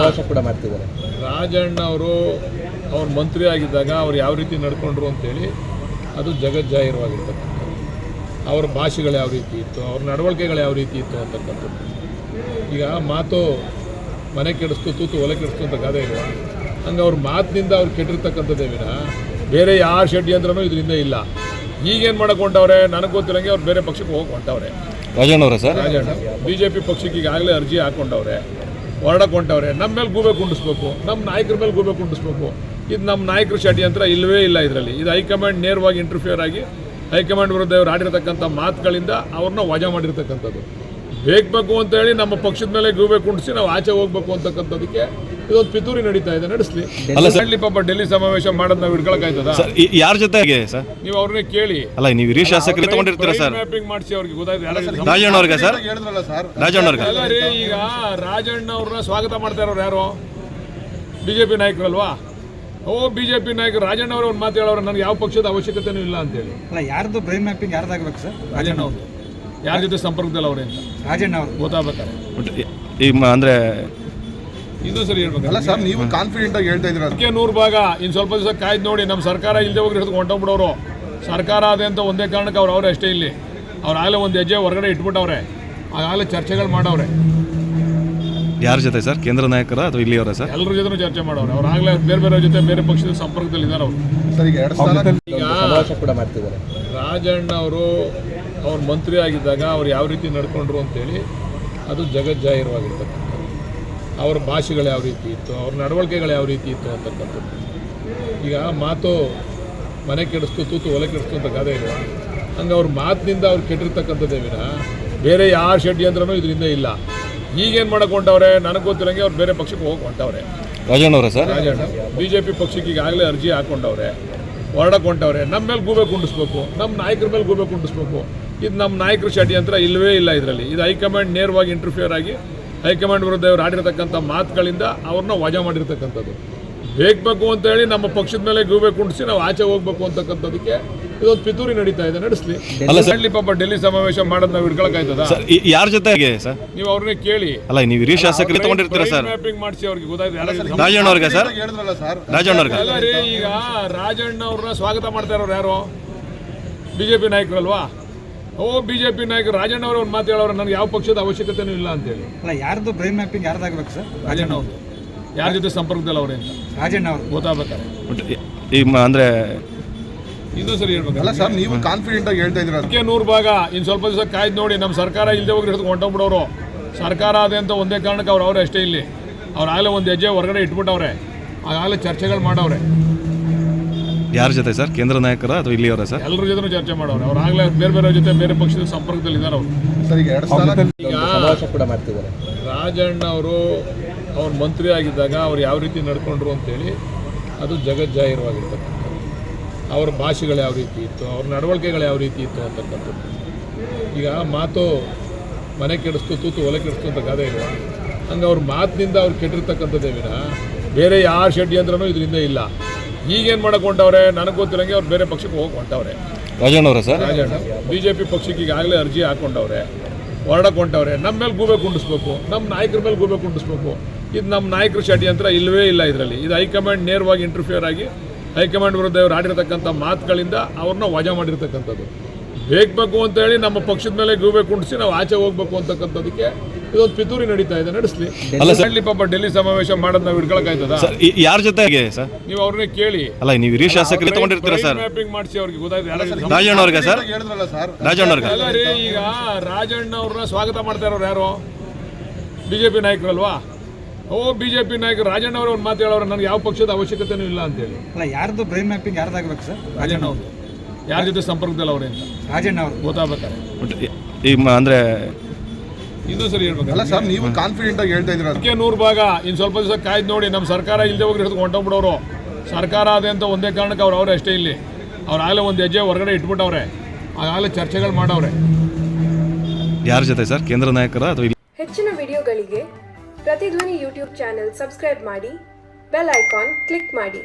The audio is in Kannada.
ಸಮಾವೇಶ ಕೂಡ ಮಾಡ್ತಿದ್ದಾರೆ. ರಾಜಣ್ಣ ಅವರು ಅವ್ರ ಮಂತ್ರಿ ಆಗಿದ್ದಾಗ ಅವ್ರು ಯಾವ ರೀತಿ ನಡ್ಕೊಂಡ್ರು ಅಂತೇಳಿ ಅದು ಜಗಜ್ಜಾಹಿರವಾಗಿರ್ತಕ್ಕಂಥದ್ದು. ಅವ್ರ ಭಾಷೆಗಳು ಯಾವ ರೀತಿ ಇತ್ತು, ಅವ್ರ ನಡವಳಿಕೆಗಳು ಯಾವ ರೀತಿ ಇತ್ತು ಅಂತಕ್ಕಂಥದ್ದು. ಈಗ ಮಾತು ಮನೆ ಕೆಡಿಸ್ತು, ತೂತು ಒಲೆ ಕೆಡಿಸ್ತು ಅಂತ ಗಾದೆ ಇಲ್ಲ. ಹಂಗೆ ಅವ್ರ ಮಾತಿನಿಂದ ಅವ್ರು ಕೆಟ್ಟಿರ್ತಕ್ಕಂಥದ್ದೇ ವಿನ ಬೇರೆ ಯಾರ ಷಡ್ಯಂತ್ರನೂ ಇದರಿಂದ ಇಲ್ಲ. ಈಗೇನು ಮಾಡಕ್ಕೆ ಹೊಂಟವ್ರೆ ನನಗೆ ಗೊತ್ತಿರಂಗೆ ಅವ್ರು ಬೇರೆ ಪಕ್ಷಕ್ಕೆ ಹೋಗಿ ಹೊಂಟವ್ರೆ. ರಾಜಣ್ಣ ಅವರ ಸರ್ ರಾಜಣ್ಣ BJP ಪಕ್ಷಕ್ಕೆ ಈಗಾಗಲೇ ಅರ್ಜಿ ಹಾಕ್ಕೊಂಡವ್ರೆ, ಹೊರಡಕ್ಕೆ ಹೊಂಟವ್ರೆ. ನಮ್ಮ ಮೇಲೆ ಗೂಬೆ ಕುಂಡಿಸ್ಬೇಕು, ನಮ್ಮ ನಾಯಕರ ಮೇಲೆ ಗೂಬೆ ಕುಂಡಿಸ್ಬೇಕು. ಇದು ನಮ್ಮ ನಾಯಕರ ಷಡ್ಯಂತ್ರ ಇಲ್ಲವೇ ಇಲ್ಲ ಇದರಲ್ಲಿ. ಇದು ಹೈಕಮಾಂಡ್ ನೇರವಾಗಿ ಇಂಟರ್ಫಿಯರ್ ಆಗಿ ಹೈಕಮಾಂಡ್ ವಿರುದ್ಧ ಇವರು ಆಡಿರ್ತಕ್ಕಂಥ ಮಾತುಗಳಿಂದ ಅವ್ರನ್ನ ವಜಾ ಮಾಡಿರ್ತಕ್ಕಂಥದ್ದು. ಬೇಕು ಅಂತೇಳಿ ನಮ್ಮ ಪಕ್ಷದ ಮೇಲೆ ಗೂಬೆ ಕುಂಡಿಸಿ ನಾವು ಆಚೆ ಹೋಗ್ಬೇಕು ಅಂತಕ್ಕಂಥದಕ್ಕೆ ಇದೊಂದು ಪಿತೂರಿ ನಡೀತಾ ಇದೆ. ನಡೆಸಲಿ. ಅಲ್ಲ ಪಾಪ ಡೆಲ್ಲಿ ಸಮಾವೇಶ ಮಾಡೋದು ನಾವು ಹಿಡ್ಕೊಳಕ್ಕಾಯ್ತದ? ಯಾರ ಜೊತೆಗೆ ಸರ್ ನೀವು ಅವ್ರನ್ನೇ ಕೇಳಿ. ಅಲ್ಲ ನೀವು ಹಿರಿಯ ಶಾಸಕರು ತಗೊಂಡಿರ್ತೀರಾ ಸರ್? ಮ್ಯಾಪಿಂಗ್ ಮಾಡಿಸಿ ಅವ್ರಿಗೆ ಗೊತ್ತಾಯ್ತು. ರಾಜಣ್ಣ ಅವ್ರಿಗೆ ಸರ್ ರಾಜಣ್ಣ ಅವ್ರಿಗೆ ಅಲ್ಲ ರೀ, ಈಗ ರಾಜಣ್ಣ ಅವ್ರನ್ನ ಸ್ವಾಗತ ಮಾಡ್ತಾ ಇರೋರು ಯಾರು? BJP ನಾಯಕರಲ್ವಾ? BJP ನಾಯಕರು ರಾಜಣ್ಣ ಅವರು ಒಂದು ಮಾತು ಹೇಳೋರು, ನನಗೆ ಯಾವ ಪಕ್ಷದ ಅವಶ್ಯಕತೆನೂ ಇಲ್ಲ ಅಂತೇಳಿ. ಅಲ್ಲ ಯಾರ್ದು ಬ್ರೈನ್ ಮ್ಯಾಪಿಂಗ್ ಯಾರ್ದಾಗಬೇಕು ಸರ್? ರಾಜಣ್ಣ ಅವರು ಯಾರ ಜೊತೆ ಸಂಪರ್ಕದಲ್ಲಿ ಅವ್ರೆ ಅಂತ ರಾಜಣ್ಣ ಅವರು ಗೊತ್ತಾಗಬೇಕಾರೆ ಅಂದ್ರೆ ಇನ್ನೂ ಸರಿ ಹೇಳ್ಬೇಕು. ಅಲ್ಲ ಸರ್, ನೀವು ಕಾನ್ಫಿಡೆಂಟ್ ಆಗಿ ಹೇಳ್ತಾ ಇದ್ದೀರಾ. ಅದಕ್ಕೆ 100 ಭಾಗ ಇನ್ನು ಸ್ವಲ್ಪ ದಿವಸ ಕಾಯ್ದು ನೋಡಿ. ನಮ್ಮ ಸರ್ಕಾರ ಇಲ್ಲದೆ ಹೋಗಿ ಹಿಡಿದು ಹೊಂಟೋಗ್ಬಿಡೋರು. ಸರ್ಕಾರ ಅದೇ ಅಂತ ಒಂದೇ ಕಾರಣಕ್ಕೆ ಅವ್ರು ಅಷ್ಟೇ ಇಲ್ಲಿ. ಅವ್ರು ಆಗಲೇ ಒಂದು ಹೆಜ್ಜೆ ಹೊರಗಡೆ ಇಟ್ಬಿಟ್ಟವ್ರೆ, ಆಗಲೇ ಚರ್ಚೆಗಳು ಮಾಡವ್ರೆ. ಯಾರ ಜೊತೆ ಸರ್? ಕೇಂದ್ರ ನಾಯಕರ ಅಥವಾ ಇಲ್ಲಿಯವರ ಸರ್? ಎಲ್ಲರ ಜೊತೆ ಚರ್ಚೆ ಮಾಡವ್ರೆ. ಅವ್ರು ಆಗಲೇ ಬೇರೆ ಜೊತೆ ಬೇರೆ ಪಕ್ಷದ ಸಂಪರ್ಕದಲ್ಲಿ ಇದ್ದಾರೆ ಅವರು. ಈಗ ಸಮಾವೇಶ ಕೂಡ ಮಾಡ್ತಿದ್ದಾರೆ. ರಾಜಣ್ಣ ಅವರು ಅವ್ರ ಮಂತ್ರಿ ಆಗಿದ್ದಾಗ ಅವ್ರು ಯಾವ ರೀತಿ ನಡ್ಕೊಂಡ್ರು ಅಂತೇಳಿ ಅದು ಜಗಜ್ಜಾಹಿರವಾಗಿರ್ತಕ್ಕಂಥದ್ದು. ಅವ್ರ ಭಾಷೆಗಳು ಯಾವ ರೀತಿ ಇತ್ತು, ಅವ್ರ ನಡವಳಿಕೆಗಳು ಯಾವ ರೀತಿ ಇತ್ತು ಅಂತಕ್ಕಂಥದ್ದು. ಈಗ ಮಾತು ಮನೆ ಕೆಡಿಸ್ತು, ತೂತು ಒಲೆ ಕೆಡಿಸ್ತು ಅಂತ ಗಾದೆ ಇಲ್ಲ. ಹಂಗೆ ಅವ್ರ ಮಾತಿನಿಂದ ಅವ್ರು ಕೆಟ್ಟಿರ್ತಕ್ಕಂಥದ್ದೇ ವಿನ ಬೇರೆ ಯಾರ ಷಡ್ಯಂತ್ರನೂ ಇದರಿಂದ ಇಲ್ಲ. ಈಗೇನು ಮಾಡಕ್ಕೆ ಹೊಂಟವ್ರೆ ನನಗೆ ಗೊತ್ತಿರಂಗೆ ಅವ್ರು ಬೇರೆ ಪಕ್ಷಕ್ಕೆ ಹೋಗಿ ಹೊಂಟವ್ರೆ. ರಾಜಣ್ಣ ಅವರ ಸರ್ ರಾಜಣ್ಣ BJP ಪಕ್ಷಕ್ಕೆ ಈಗಾಗಲೇ ಅರ್ಜಿ ಹಾಕ್ಕೊಂಡವ್ರೆ, ಹೊರಡಕ್ಕೆ ಹೊಂಟವ್ರೆ. ನಮ್ಮ ಮೇಲೆ ಗೂಬೆ ಕುಂಡಿಸ್ಬೇಕು, ನಮ್ಮ ನಾಯಕರ ಮೇಲೆ ಗೂಬೆ ಕುಂಡಿಸ್ಬೇಕು. ಇದು ನಮ್ಮ ನಾಯಕರ ಷಡ್ಯಂತ್ರ ಇಲ್ಲವೇ ಇಲ್ಲ ಇದರಲ್ಲಿ. ಇದು ಹೈಕಮಾಂಡ್ ನೇರವಾಗಿ ಇಂಟರ್ಫಿಯರ್ ಆಗಿ ಹೈಕಮಾಂಡ್ ವಿರುದ್ಧ ಇವರು ಆಡಿರ್ತಕ್ಕಂಥ ಮಾತುಗಳಿಂದ ಅವ್ರನ್ನ ವಜಾ ಮಾಡಿರ್ತಕ್ಕಂಥದ್ದು. ಬೇಕು ಅಂತೇಳಿ ನಮ್ಮ ಪಕ್ಷದ ಮೇಲೆ ಗೂಬೆ ಕುಂಡಿಸಿ ನಾವು ಆಚೆ ಹೋಗ್ಬೇಕು ಅಂತಕ್ಕಂಥದಕ್ಕೆ ಇದೊಂದು ಪಿತೂರಿ ನಡೀತಾ ಇದೆ. ನಡೆಸಲಿ. ಅಲ್ಲ ಪಾಪ ಡೆಲ್ಲಿ ಸಮಾವೇಶ ಮಾಡೋದು ನಾವು ಹಿಡ್ಕೊಳಕ್ಕಾಯ್ತದ? ಯಾರ ಜೊತೆಗೆ ಸರ್ ನೀವು ಅವ್ರನ್ನೇ ಕೇಳಿ. ಅಲ್ಲ ನೀವು ಹಿರಿಯ ಶಾಸಕರು ತಗೊಂಡಿರ್ತೀರಾ ಸರ್? ಮ್ಯಾಪಿಂಗ್ ಮಾಡಿಸಿ ಅವ್ರಿಗೆ ಗೊತ್ತಾಯ್ತು. ರಾಜಣ್ಣ ಅವ್ರಿಗೆ ಸರ್ ರಾಜಣ್ಣ ಅವ್ರಿಗೆ ಅಲ್ಲ ರೀ, ಈಗ ರಾಜಣ್ಣ ಅವ್ರನ್ನ ಸ್ವಾಗತ ಮಾಡ್ತಾ ಇರೋರು ಯಾರು? BJP ನಾಯಕರಲ್ವಾ? BJP ನಾಯಕರು ರಾಜಣ್ಣ ಅವರು ಒಂದು ಮಾತು ಹೇಳೋರು, ನನಗೆ ಯಾವ ಪಕ್ಷದ ಅವಶ್ಯಕತೆನೂ ಇಲ್ಲ ಅಂತೇಳಿ. ಅಲ್ಲ ಯಾರ್ದು ಬ್ರೈನ್ ಮ್ಯಾಪಿಂಗ್ ಯಾರ್ದಾಗಬೇಕು ಸರ್? ರಾಜಣ್ಣ ಅವರು ಯಾರ ಜೊತೆ ಸಂಪರ್ಕದಲ್ಲಿ ಅವ್ರೆ ಅಂತ ರಾಜಣ್ಣ ಅವರು ಗೊತ್ತಾಗಬೇಕಾರೆ ಅಂದ್ರೆ ಇನ್ನೂ ಸರಿ ಹೇಳ್ಬೇಕು. ಅಲ್ಲ ಸರ್, ನೀವು ಕಾನ್ಫಿಡೆಂಟ್ ಆಗಿ ಹೇಳ್ತಾ ಇದ್ದೀರಾ. ಅದಕ್ಕೆ 100 ಭಾಗ ಇನ್ನು ಸ್ವಲ್ಪ ದಿವಸ ಕಾಯ್ದು ನೋಡಿ. ನಮ್ಮ ಸರ್ಕಾರ ಇಲ್ಲದೆ ಹೋಗಿ ಹಿಡಿದು ಹೊಂಟೋಗ್ಬಿಡೋರು. ಸರ್ಕಾರ ಅದೇ ಅಂತ ಒಂದೇ ಕಾರಣಕ್ಕೆ ಅವ್ರು ಅಷ್ಟೇ ಇಲ್ಲಿ. ಅವ್ರು ಆಗಲೇ ಒಂದು ಹೆಜ್ಜೆ ಹೊರಗಡೆ ಇಟ್ಬಿಟ್ಟವ್ರೆ, ಆಗಲೇ ಚರ್ಚೆಗಳು ಮಾಡವ್ರೆ. ಯಾರ ಜೊತೆ ಸರ್? ಕೇಂದ್ರ ನಾಯಕರ ಅಥವಾ ಇಲ್ಲಿಯವರ ಸರ್? ಎಲ್ಲರ ಜೊತೆ ಚರ್ಚೆ ಮಾಡವ್ರೆ. ಅವ್ರು ಆಗಲೇ ಬೇರೆ ಜೊತೆ ಬೇರೆ ಪಕ್ಷದ ಸಂಪರ್ಕದಲ್ಲಿ ಇದ್ದಾರೆ ಅವರು. ಈಗ ಸಮಾವೇಶ ಕೂಡ ಮಾಡ್ತಿದ್ದಾರೆ. ರಾಜಣ್ಣ ಅವರು ಅವ್ರ ಮಂತ್ರಿ ಆಗಿದ್ದಾಗ ಅವ್ರು ಯಾವ ರೀತಿ ನಡ್ಕೊಂಡ್ರು ಅಂತೇಳಿ ಅದು ಜಗಜ್ಜಾಹಿರವಾಗಿರ್ತಕ್ಕಂಥದ್ದು. ಅವ್ರ ಭಾಷೆಗಳು ಯಾವ ರೀತಿ ಇತ್ತು, ಅವ್ರ ನಡವಳಿಕೆಗಳು ಯಾವ ರೀತಿ ಇತ್ತು ಅಂತಕ್ಕಂಥದ್ದು. ಈಗ ಮಾತು ಮನೆ ಕೆಡಿಸ್ತು, ತೂತು ಒಲೆ ಕೆಡಿಸ್ತು ಅಂತ ಗಾದೆ ಇಲ್ಲ. ಹಂಗೆ ಅವ್ರ ಮಾತಿನಿಂದ ಅವ್ರು ಕೆಟ್ಟಿರ್ತಕ್ಕಂಥದ್ದೇ ವಿನ ಬೇರೆ ಯಾರ ಷಡ್ಯಂತ್ರನೂ ಇದರಿಂದ ಇಲ್ಲ. ಈಗೇನು ಮಾಡಕ್ಕೆ ಹೊಂಟವ್ರೆ ನನಗೆ ಗೊತ್ತಿರಂಗೆ ಅವ್ರು ಬೇರೆ ಪಕ್ಷಕ್ಕೆ ಹೋಗಿ ಹೊಂಟವ್ರೆ. ರಾಜಣ್ಣ ಅವರ ಸರ್ ರಾಜಣ್ಣ BJP ಪಕ್ಷಕ್ಕೆ ಈಗಾಗಲೇ ಅರ್ಜಿ ಹಾಕ್ಕೊಂಡವ್ರೆ, ಹೊರಡಕ್ಕೆ ಹೊಂಟವ್ರೆ. ನಮ್ಮ ಮೇಲೆ ಗೂಬೆ ಕುಂಡಿಸ್ಬೇಕು, ನಮ್ಮ ನಾಯಕರ ಮೇಲೆ ಗೂಬೆ ಕುಂಡಿಸ್ಬೇಕು. ಇದು ನಮ್ಮ ನಾಯಕರ ಷಡ್ಯಂತ್ರ ಇಲ್ಲವೇ ಇಲ್ಲ ಇದರಲ್ಲಿ. ಇದು ಹೈಕಮಾಂಡ್ ನೇರವಾಗಿ ಇಂಟರ್ಫಿಯರ್ ಆಗಿ ಹೈಕಮಾಂಡ್ ವಿರುದ್ಧ ಇವರು ಆಡಿರ್ತಕ್ಕಂಥ ಮಾತುಗಳಿಂದ ಅವ್ರನ್ನ ವಜಾ ಮಾಡಿರ್ತಕ್ಕಂಥದ್ದು. ಬೇಕು ಅಂತೇಳಿ ನಮ್ಮ ಪಕ್ಷದ ಮೇಲೆ ಗೂಬೆ ಕುಂಡಿಸಿ ನಾವು ಆಚೆ ಹೋಗ್ಬೇಕು ಅಂತಕ್ಕಂಥದಕ್ಕೆ ಇದೊಂದು ಪಿತೂರಿ ನಡೀತಾ ಇದೆ. ನಡೆಸಲಿ. ಅಲ್ಲ ಪಾಪ ಡೆಲ್ಲಿ ಸಮಾವೇಶ ಮಾಡೋದು ನಾವು ಹಿಡ್ಕೊಳಕ್ಕಾಯ್ತದ? ಯಾರ ಜೊತೆಗೆ ಸರ್? ನೀವು ಅವ್ರನ್ನೇ ಕೇಳಿ. ಅಲ್ಲ ನೀವು ಹಿರಿಯ ಶಾಸಕರು ತಗೊಂಡಿರ್ತೀರಾ ಸರ್? ಮ್ಯಾಪಿಂಗ್ ಮಾಡಿಸಿ ಅವ್ರಿಗೆ ಗೊತ್ತಾಯ್ತು. ರಾಜಣ್ಣ ಅವ್ರಿಗೆ ಸರ್ ರಾಜಣ್ಣ ಅವ್ರಿಗೆ ಅಲ್ಲ ರೀ, ಈಗ ರಾಜಣ್ಣ ಅವ್ರನ್ನ ಸ್ವಾಗತ ಮಾಡ್ತಾ ಇರೋರು ಯಾರು? BJP ನಾಯಕರಲ್ವಾ? BJP ನಾಯಕರು ರಾಜಣ್ಣ ಅವರು ಒಂದು ಮಾತು ಹೇಳೋರು, ನನಗೆ ಯಾವ ಪಕ್ಷದ ಅವಶ್ಯಕತೆನೂ ಇಲ್ಲ ಅಂತೇಳಿ. ಅಲ್ಲ ಯಾರ್ದು ಬ್ರೈನ್ ಮ್ಯಾಪಿಂಗ್ ಯಾರ್ದಾಗಬೇಕು ಸರ್? ರಾಜಣ್ಣ ಅವರು ಯಾರ ಜೊತೆ ಸಂಪರ್ಕದಲ್ಲಿ ಅವ್ರೆ ಅಂತ ರಾಜಣ್ಣ ಅವರು ಗೊತ್ತಾಗಬೇಕಾರೆ ಅಂದ್ರೆ ಇನ್ನೂ ಸರಿ ಹೇಳ್ಬೇಕು. ಅಲ್ಲ ಸರ್, ನೀವು ಕಾನ್ಫಿಡೆಂಟ್ ಆಗಿ ಹೇಳ್ತಾ ಇದ್ದೀರಾ. ಅದಕ್ಕೆ 100 ಭಾಗ ಇನ್ನು ಸ್ವಲ್ಪ ದಿವಸ ಕಾಯ್ದು ನೋಡಿ. ನಮ್ಮ ಸರ್ಕಾರ ಇಲ್ಲದೆ ಹೋಗಿ ಹಿಡಿದು ಹೊಂಟೋಗ್ಬಿಡೋರು. ಸರ್ಕಾರ ಅದೇ ಅಂತ ಒಂದೇ ಕಾರಣಕ್ಕೆ ಅವ್ರು ಅಷ್ಟೇ ಇಲ್ಲಿ. ಅವ್ರು ಆಗಲೇ ಒಂದು ಹೆಜ್ಜೆ ಹೊರಗಡೆ ಇಟ್ಬಿಟ್ಟವ್ರೆ, ಆಗಲೇ ಚರ್ಚೆಗಳು ಮಾಡವ್ರೆ. ಯಾರ ಜೊತೆ ಸರ್? ಕೇಂದ್ರ ನಾಯಕರ ಅಥವಾ ಹೆಚ್ಚಿನ ವಿಡಿಯೋಗಳಿಗೆ ಪ್ರತಿಧ್ವನಿ ಯೂಟ್ಯೂಬ್ ಚಾನೆಲ್ ಸಬ್ಸ್ಕ್ರೈಬ್ ಮಾಡಿ, ಬೆಲ್ ಐಕಾನ್ ಕ್ಲಿಕ್ ಮಾಡಿ.